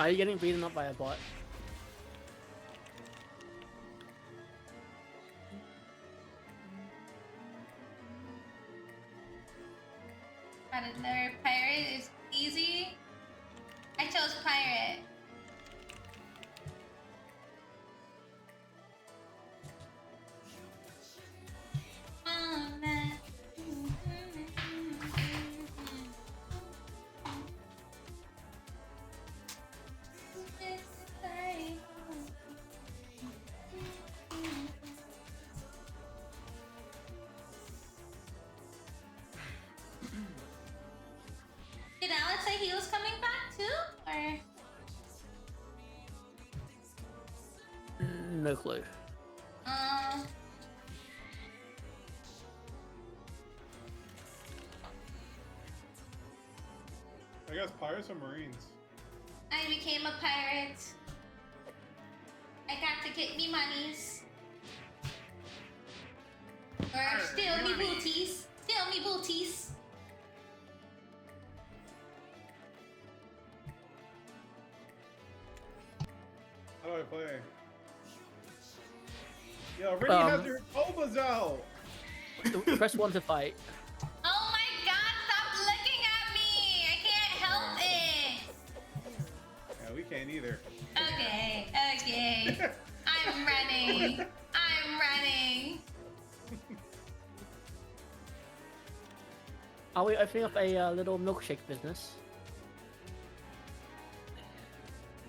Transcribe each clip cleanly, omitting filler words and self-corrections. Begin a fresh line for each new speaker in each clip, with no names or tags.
you're getting beaten up by a bot.
Got another pirate is easy. I chose pirate. Oh, man. Did Alex say he was coming back too? Or
No clue.
I guess pirates or marines.
I became a pirate. I got to get me monies. Or steal me booties. Steal me booties.
How do I play? Yo, Rennie has your Cobas out!
Press 1 to fight.
Oh my god, stop looking at me! I can't help it!
Yeah, we can't either.
Okay, okay. I'm running. I'm running.
Are we opening up a little milkshake business?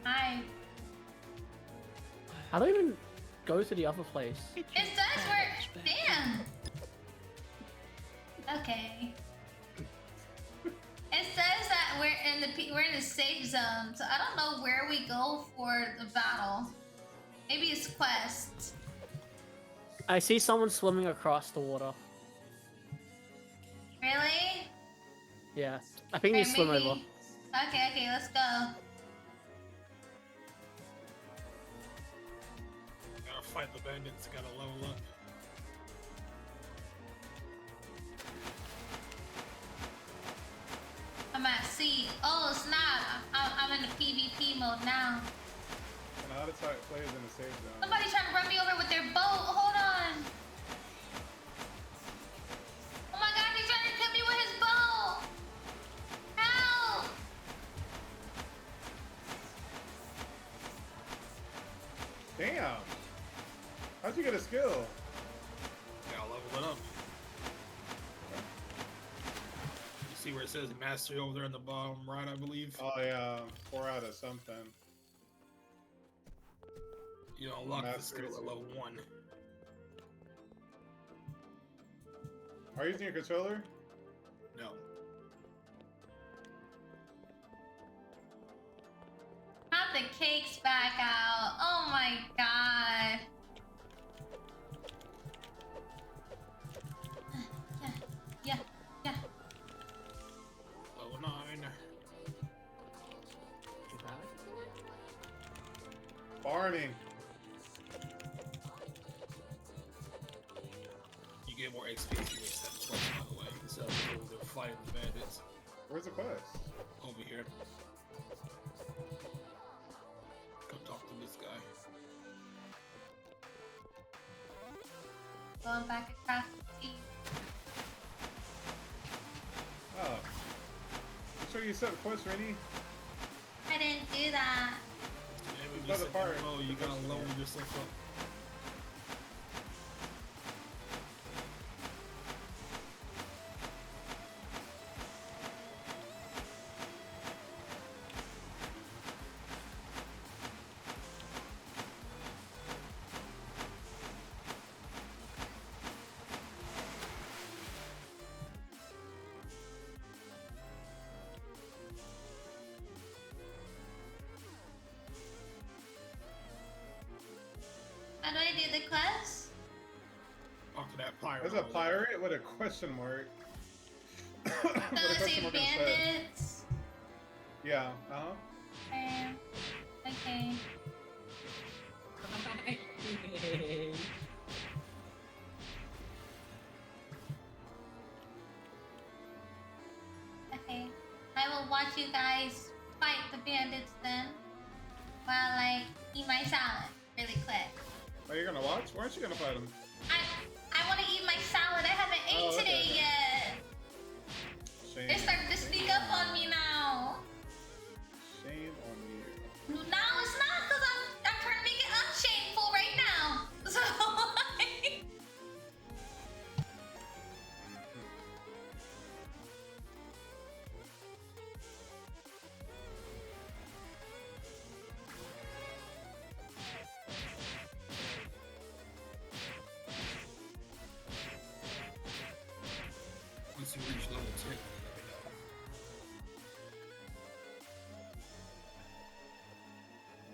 Hi.
I don't even go to the other place.
It says we're... Damn! Okay. It says that we're in the safe zone, so I don't know where we go for the battle. Maybe it's quest.
I see someone swimming across the water.
Really?
Yeah, I think you swim over.
Okay, okay, let's go.
Gotta fight the bandits, gotta level up.
I'm at sea. Oh snap! I'm in the PvP mode now.
And how to type players in the safe zone.
Somebody's trying to run me over with their boat. Hold on. Oh my god, he's trying to kill me with his boat. Help!
Damn! How'd you get a skill?
Gotta level it up. You see where it says mastery over there in the bottom right, I believe?
Oh yeah, 4 out of something.
You unlock the
Mastery
skill at level 1.
Are you using your controller?
No.
Have the cakes back out. Oh my god. Yeah, yeah.
Level 9.
Farming.
You get more XP if you accept the quest, by the way. So they're fighting the bandits.
Where's the quest?
Over here. Come talk to this guy.
Going back across the sea.
Oh. I'm sure you set the quest, Rennie.
I didn't do that.
Maybe
Another
just
part.
oh, you gotta level yourself up.
How do I do the quest?
Talk to that pirate.
There's a
over there.
pirate with a question mark. With a
So
question
say
mark instead.
bandits.
Yeah, uh-huh.
Okay. Okay. I will watch you guys fight the bandits then. while I eat my salad really quick.
Are you gonna watch? Why aren't you gonna fight him?
I want to eat my salad. I haven't ate
okay.
today yet.
Shame.
They're starting to sneak up on me now.
Shame on you.
No, it's not because I'm trying to make it unshameful right now. So.
Once you reach level 10, let me know.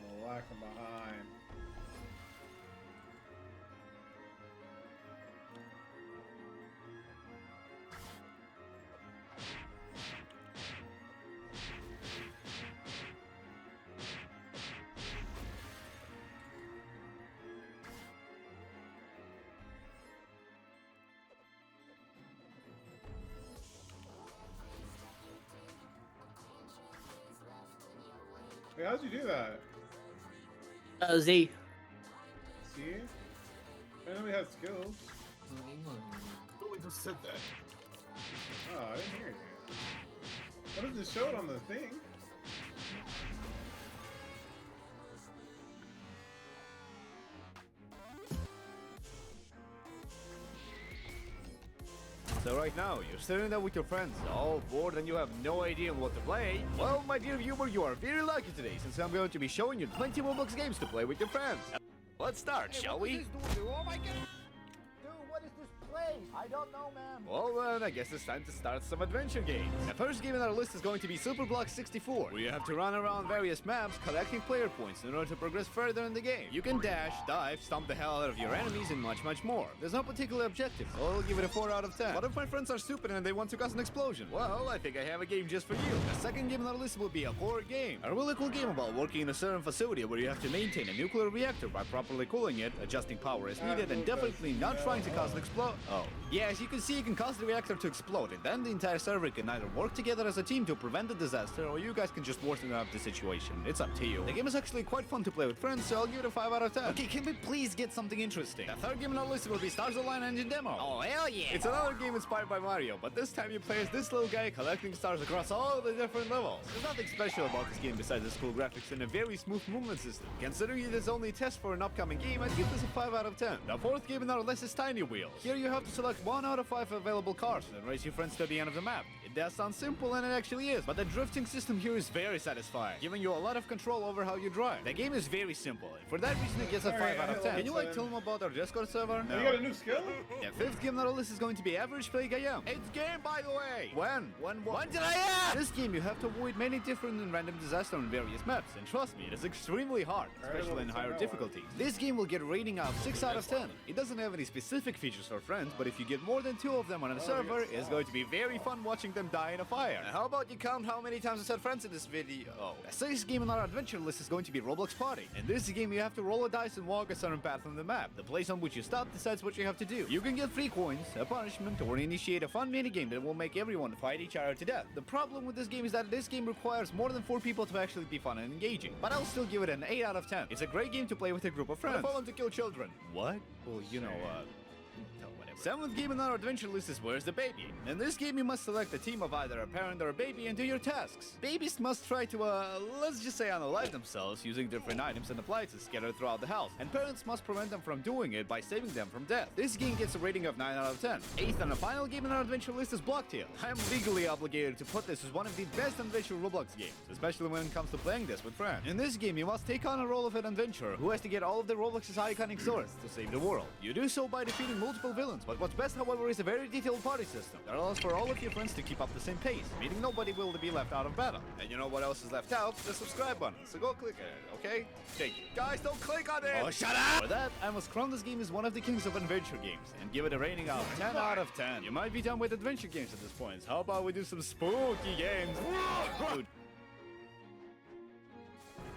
Oh, lacking behind. Hey, how'd you do that?
Z.
See? I know we have skills.
Who just said that?
Oh, I didn't hear you. What does it show it on the thing?
So right now, you're sitting there with your friends, all bored and you have no idea what to play. Well, my dear viewer, you are very lucky today, since I'm going to be showing you 20 Roblox games to play with your friends. Let's start, shall we?
Oh my god! Dude, what is this place? I don't know, man.
Well then, I guess it's time to start some adventure games. The first game on our list is going to be Super Block 64, where you have to run around various maps collecting player points in order to progress further in the game. You can dash, dive, stomp the hell out of your enemies, and much more. There's no particular objective, so I'll give it a 4 out of 10. What if my friends are stupid and they want to cause an explosion? Well, I think I have a game just for you. The second game on our list will be a horror game. A really cool game about working in a certain facility where you have to maintain a nuclear reactor by properly cooling it, adjusting power as needed, and definitely not trying to cause an explosion. Oh. Yeah, as you can see, you can cause the reactor to explode, and then the entire server can either work together as a team to prevent the disaster, or you guys can just worsen up the situation. It's up to you. The game is actually quite fun to play with friends, so I'll give it a 5 out of 10. Okay, can we please get something interesting? The third game on our list will be Stars Align Engine Demo. Oh, hell yeah! It's another game inspired by Mario, but this time you play as this little guy collecting stars across all the different levels. There's nothing special about this game besides its cool graphics and a very smooth movement system. Considering it is only a test for an upcoming game, I'd give this a 5 out of 10. The fourth game on our list is Tiny Wheels. Here you have to select 1 out of 5 available cars and race your friends to the end of the map. It does sound simple, and it actually is, but the drifting system here is very satisfying, giving you a lot of control over how you drive. The game is very simple. For that reason, it gets a 5 out of 10. Can you tell them about our Discord server?
No. You got a new skill?
The fifth game on our list is going to be Average Play Game. It's game, by the way. When did I ask? This game you have to avoid many different and random disasters on various maps, and trust me, it is extremely hard, especially in higher difficulties. This game will get a rating of 6 out of 10. It doesn't have any specific features for friends, but if you get more than 2 of them on a server, it's going to be very fun watching them die in a fire. How about you count how many times I said friends in this video? The sixth game on our adventure list is going to be Roblox Party. In this game, you have to roll a dice and walk a certain path on the map. The place on which you stop decides what you have to do. You can get free coins, a punishment, or initiate a fun minigame that will make everyone fight each other to death. The problem with this game is that this game requires more than 4 people to actually be fun and engaging. But I'll still give it an 8 out of 10. It's a great game to play with a group of friends. Follow them to kill children. What? Well, you know, seventh game on our adventure list is Where's the Baby? In this game you must select a team of either a parent or a baby and do your tasks. Babies must try to, let's just say unalive themselves using different items and appliances scattered throughout the house, and parents must prevent them from doing it by saving them from death. This game gets a rating of 9 out of 10. Eighth and the final game on our adventure list is Blocktail. I am legally obligated to put this as one of the best adventure Roblox games, especially when it comes to playing this with friends. In this game you must take on a role of an adventurer who has to get all of the Roblox's iconic swords to save the world. You do so by defeating multiple villains, but what's best, however, is a very detailed party system that allows for all of your friends to keep up the same pace, meaning nobody will be left out of battle. And you know what else is left out? The subscribe button, so go click on it, okay? Thank you. Guys, don't click on it! Oh, shut up! For that, I must crown this game as one of the kings of adventure games, and give it a rating of 10 out of 10. You might be done with adventure games at this point, so how about we do some spooky games? Dude.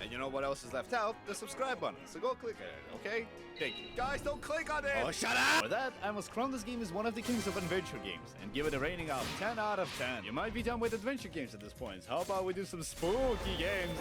And you know what else is left out? The subscribe button. So go click on it, okay? Thank you. Guys, don't click on it! Oh, shut up! For that, I must crown this game as one of the kings of adventure games and give it a rating of 10 out of 10. You might be done with adventure games at this point. How about we do some spooky games?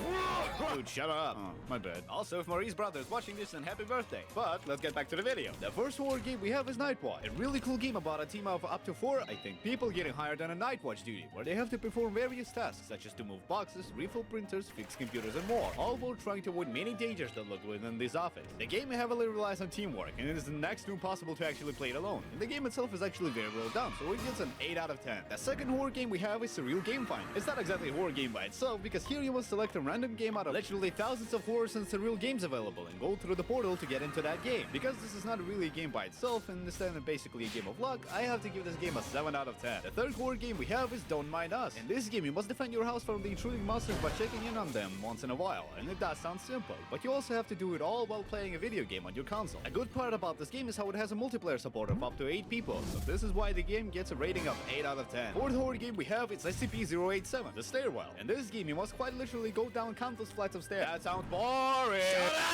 Dude, shut up. Oh, my bad. Also, if Marie's brother is watching this, then happy birthday. But let's get back to the video. The first horror game we have is Nightwatch. A really cool game about a team of up to 4, I think, people getting hired on a Nightwatch duty, where they have to perform various tasks, such as to move boxes, refill printers, fix computers, and more, all while trying to avoid many dangers that lurk within this office. The game heavily relies on teamwork, and it is next to impossible to actually play it alone. And the game itself is actually very well done, so it gets an 8 out of 10. The second horror game we have is Surreal Game Find. It's not exactly a horror game by itself, because here you must select a random game out of literally thousands of horrors and surreal games available, and go through the portal to get into that game. Because this is not really a game by itself, and instead basically a game of luck, I have to give this game a 7 out of 10. The third horror game we have is Don't Mind Us. In this game, you must defend your house from the intruding monsters by checking in on them once in a while, and it does sound simple, but you also have to do it all while playing a video game on your console. A good part about this game is how it has a multiplayer support of up to 8 people, so this is why the game gets a rating of 8 out of 10. Fourth horror game we have is SCP-087, The Stairwell. In this game, you must quite literally go down countless flights of stairs. That sounds boring!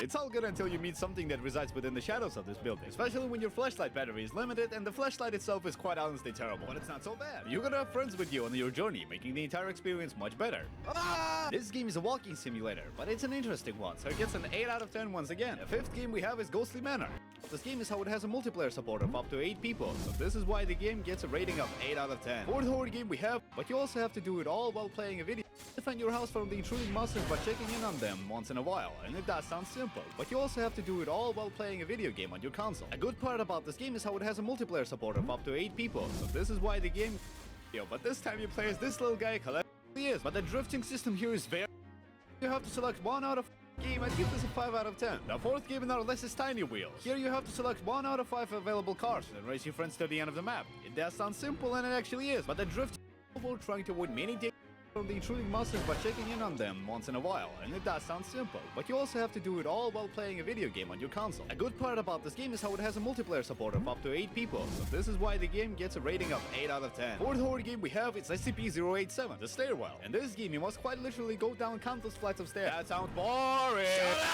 It's all good until you meet something that resides within the shadows of this building, especially when your flashlight battery is limited and the flashlight itself is quite honestly terrible, but it's not so bad. You're gonna have friends with you on your journey, making the entire experience much better. This game is a walking simulator, but it's an interesting one, so it gets an 8 out of 10 once again. The fifth game we have is Ghostly Manor. This game is how it has a multiplayer support of up to 8 people, so this is why the game gets a rating of 8 out of 10. Fourth horror game we have, but you also have to do it all while playing a video. Defend your house from the intruding monsters by checking in on them once in a while, and it does sound simple, but you also have to do it all while playing a video game on your console. A good part about this game is how it has a multiplayer support of up to 8 people, so this is why the game... but this time you play as this little guy, he is, but the drifting system here is very... You have to select one out of game. I'd give this a 5 out of 10. The fourth game in our list is Tiny Wheels. Here you have to select 1 out of 5 available cars and race your friends to the end of the map. It does sound simple, and it actually is, but the drift while trying to avoid many dangers from the intruding monsters by checking in on them once in a while, and it does sound simple, but you also have to do it all while playing a video game on your console. A good part about this game is how it has a multiplayer support of up to 8 people, so this is why the game gets a rating of 8 out of 10. Fourth horror game we have is SCP-087, The Stairwell. In this game, you must quite literally go down countless flights of stairs. That sounds boring!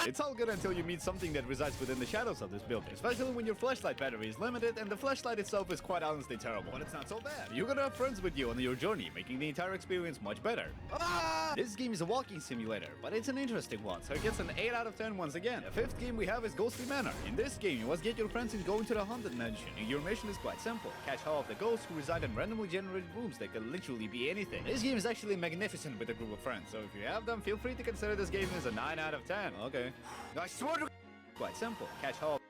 It's all good until you meet something that resides within the shadows of this building, especially when your flashlight battery is limited and the flashlight itself is quite honestly terrible, but it's not so bad. You're gonna have friends with you on your journey, making the entire experience much better. This game is a walking simulator, but it's an interesting one, so it gets an 8 out of 10 once again. The fifth game we have is Ghostly Manor. In this game, you must get your friends and go into the haunted mansion, and your mission is quite simple. Catch all of the ghosts who reside in randomly generated rooms that can literally be anything. This game is actually magnificent with a group of friends, so if you have them, feel free to consider this game as a 9 out of 10. Okay. I swear to... Quite simple. Catch all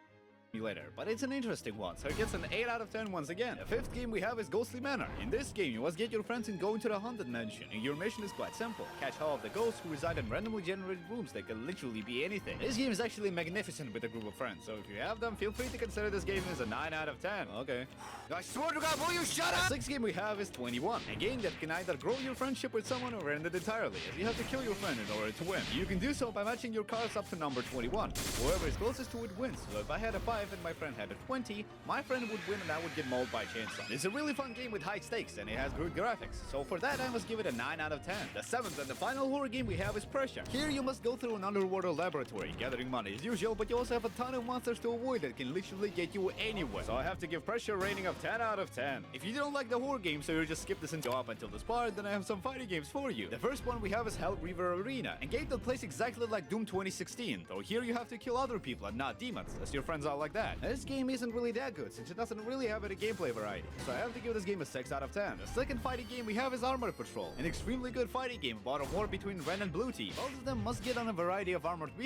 later, but it's an interesting one, so it gets an 8 out of 10 once again. The fifth game we have is Ghostly Manor. In this game, you must get your friends and go into the haunted mansion, and your mission is quite simple. Catch all of the ghosts who reside in randomly generated rooms that can literally be anything. This game is actually magnificent with a group of friends, so if you have them, feel free to consider this game as a 9 out of 10. Okay. I swear to God, will you shut up? The sixth game we have is 21, a game that can either grow your friendship with someone or end it entirely, as you have to kill your friend in order to win. You can do so by matching your cards up to number 21. Whoever is closest to it wins, so if I had a 5 and my friend had a 20, my friend would win and I would get mauled by a chainsaw. It's a really fun game with high stakes, and it has good graphics, so for that I must give it a 9 out of 10. The seventh and the final horror game we have is Pressure. Here you must go through an underwater laboratory, gathering money as usual, but you also have a ton of monsters to avoid that can literally get you anywhere. So I have to give Pressure a rating of 10 out of 10. If you don't like the horror game, so you just skip this and go up until this part, then I have some fighting games for you. The first one we have is Hell River Arena, a game that plays exactly like Doom 2016, though here you have to kill other people and not demons, as your friends are like that. This game isn't really that good, since it doesn't really have any gameplay variety, so I have to give this game a 6 out of 10. The second fighting game we have is Armored Patrol, an extremely good fighting game about a war between red and blue team. Both of them must get on a variety of armored vehicles